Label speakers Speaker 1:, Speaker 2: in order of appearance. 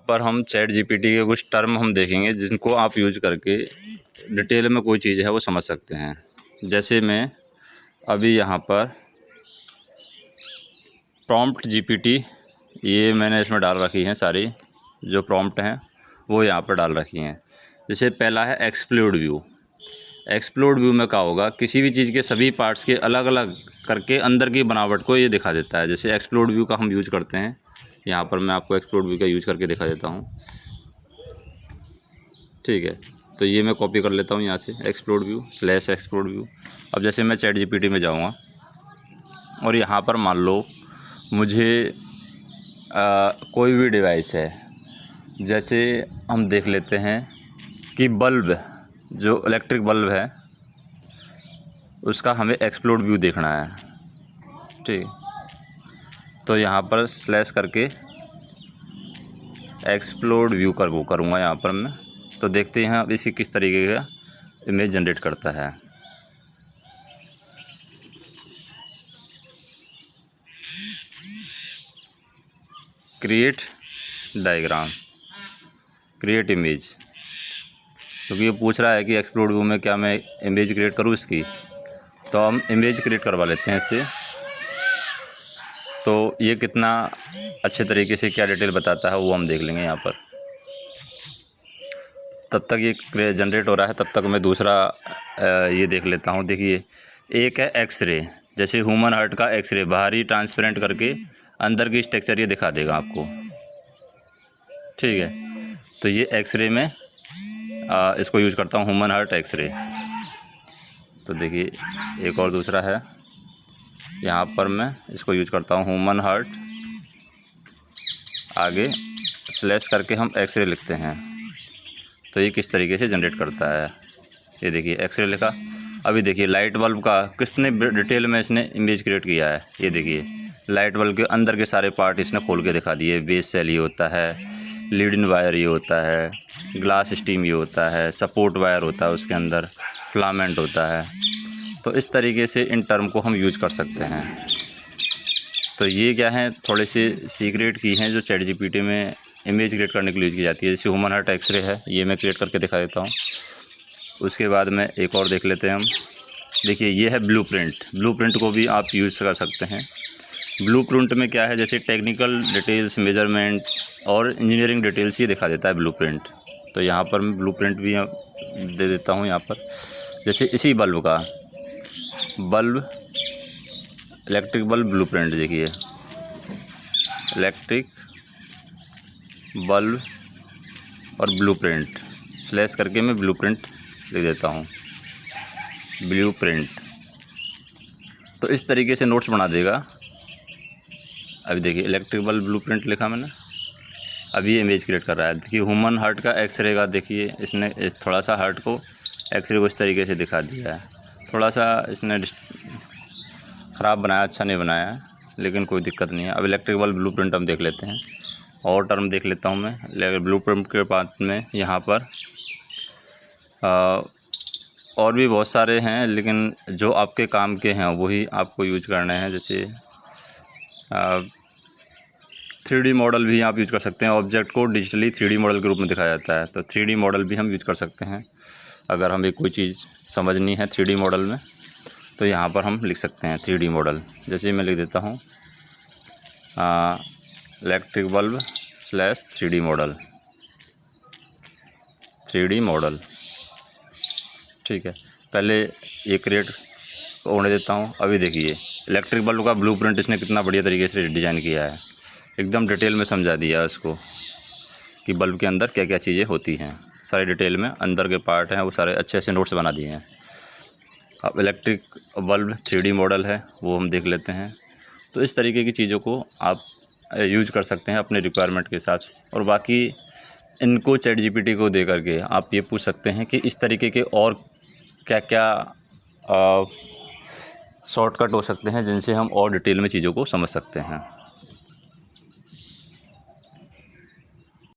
Speaker 1: पर हम chat GPT के कुछ टर्म हम देखेंगे जिनको आप यूज करके डिटेल में कोई चीज़ है वो समझ सकते हैं। जैसे मैं अभी यहाँ पर प्रॉम्प्ट जीपीटी ये मैंने इसमें डाल रखी हैं, सारी जो प्रॉम्प्ट हैं वो यहाँ पर डाल रखी हैं। जैसे पहला है एक्सप्लोर्ड व्यू। एक्सप्लोर्ड व्यू में क्या होगा, किसी भी चीज़ के सभी पार्ट्स के अलग अलग करके अंदर की बनावट को ये दिखा देता है। जैसे एक्सप्लोर्ड व्यू का हम यूज करते हैं, यहाँ पर मैं आपको एक्सप्लोर्ड व्यू का यूज करके दिखा देता हूँ। ठीक है, तो ये मैं कॉपी कर लेता हूँ यहाँ से, एक्सप्लोर्ड व्यू / एक्सप्लोर्ड व्यू। अब जैसे मैं चैट जीपीटी में जाऊँगा और यहाँ पर मान लो मुझे कोई भी डिवाइस है, जैसे हम देख लेते हैं कि बल्ब, जो इलेक्ट्रिक बल्ब है उसका हमें एक्सप्लोर्ड व्यू देखना है। ठीक, तो यहाँ पर स्लैश करके एक्सप्लोर्ड व्यू करूँगा यहाँ पर मैं, तो देखते हैं अब इसी किस तरीके का इमेज जनरेट करता है। क्रिएट डायग्राम, क्रिएट इमेज, क्योंकि ये पूछ रहा है कि एक्सप्लोर्ड व्यू में क्या मैं इमेज क्रिएट करूँ इसकी, तो हम इमेज क्रिएट करवा लेते हैं इससे। तो ये कितना अच्छे तरीके से क्या डिटेल बताता है वो हम देख लेंगे यहाँ पर। तब तक ये जनरेट हो रहा है, तब तक मैं दूसरा ये देख लेता हूँ। देखिए, एक है एक्सरे, जैसे ह्यूमन हार्ट का एक्सरे, बाहरी ट्रांसपेरेंट करके अंदर की स्ट्रक्चर ये दिखा देगा आपको। ठीक है, तो ये एक्सरे में इसको यूज करता हूँ, ह्यूमन हार्ट एक्सरे। तो देखिए एक और दूसरा है, यहाँ पर मैं इसको यूज करता हूँ ह्यूमन हार्ट, आगे स्लैश करके हम एक्सरे लिखते हैं। तो ये किस तरीके से जनरेट करता है, ये देखिए एक्सरे लिखा। अभी देखिए लाइट बल्ब का कितने डिटेल में इसने इमेज क्रिएट किया है। ये देखिए लाइट बल्ब के अंदर के सारे पार्ट इसने खोल के दिखा दिए। बेस सेल ये होता है, लीड इन वायर ये होता है, ग्लास स्टीम ये होता है, सपोर्ट वायर होता है, उसके अंदर फिलामेंट होता है। तो इस तरीके से इन टर्म को हम यूज कर सकते हैं। तो ये क्या है, थोड़े से सीक्रेट की हैं जो चैट जीपीटी में इमेज क्रिएट करने के लिए यूज़ की जाती है। जैसे ह्यूमन हार्ट एक्सरे है, ये मैं क्रिएट करके दिखा देता हूँ। उसके बाद में एक और देख लेते हैं हम। देखिए ये है ब्लूप्रिंट। ब्लूप्रिंट को भी आप यूज़ कर सकते हैं। ब्लूप्रिंट में क्या है, जैसे टेक्निकल डिटेल्स, मेजरमेंट और इंजीनियरिंग डिटेल्स ये दिखा देता है ब्लूप्रिंट। तो यहाँ पर मैं ब्लूप्रिंट भी दे देता हूँ यहाँ पर। जैसे इसी बल्ब का, बल्ब इलेक्ट्रिक बल्ब ब्लूप्रिंट, देखिए इलेक्ट्रिक बल्ब और ब्लूप्रिंट स्लैश करके मैं ब्लूप्रिंट लिख देता हूँ, ब्लूप्रिंट। तो इस तरीके से नोट्स बना देगा। अभी देखिए इलेक्ट्रिक बल्ब ब्लूप्रिंट लिखा मैंने, अभी इमेज क्रिएट कर रहा है। देखिए ह्यूमन हार्ट का एक्सरे का, देखिए इसने थोड़ा सा हार्ट को एक्सरे को इस तरीके से दिखा दिया है। थोड़ा सा इसने ख़राब बनाया, अच्छा नहीं बनाया है, लेकिन कोई दिक्कत नहीं है। अब इलेक्ट्रिक बल्ब ब्लूप्रिंट हम देख लेते हैं, और टर्म देख लेता हूँ मैं। ब्लूप्रिंट के बाद में यहाँ पर और भी बहुत सारे हैं, लेकिन जो आपके काम के हैं वही आपको यूज करने हैं। जैसे 3D मॉडल भी आप यूज कर सकते हैं। ऑब्जेक्ट को डिजिटली 3D मॉडल के रूप में दिखाया जाता है, तो 3D मॉडल भी हम यूज कर सकते हैं। अगर हमें कोई चीज़ समझनी है 3D मॉडल में, तो यहाँ पर हम लिख सकते हैं 3D मॉडल। जैसे मैं लिख देता हूँ electric bulb / 3D model, 3D model. ठीक है, पहले ये क्रिएट होने देता हूँ। अभी देखिए इलेक्ट्रिक बल्ब का ब्लूप्रिंट इसने कितना बढ़िया तरीके से डिज़ाइन किया है, एकदम डिटेल में समझा दिया है उसको कि बल्ब के अंदर क्या क्या चीज़ें होती हैं। सारी डिटेल में अंदर के पार्ट हैं वो सारे अच्छे से नोट्स बना दिए हैं। अब इलेक्ट्रिक बल्ब 3D मॉडल है, वो हम देख लेते हैं। तो इस तरीके की चीज़ों को आप यूज कर सकते हैं अपने रिक्वायरमेंट के हिसाब से। और बाकी इनको चैट जीपीटी को दे करके आप ये पूछ सकते हैं कि इस तरीके के और क्या क्या शॉर्टकट हो सकते हैं जिनसे हम और डिटेल में चीज़ों को समझ सकते हैं।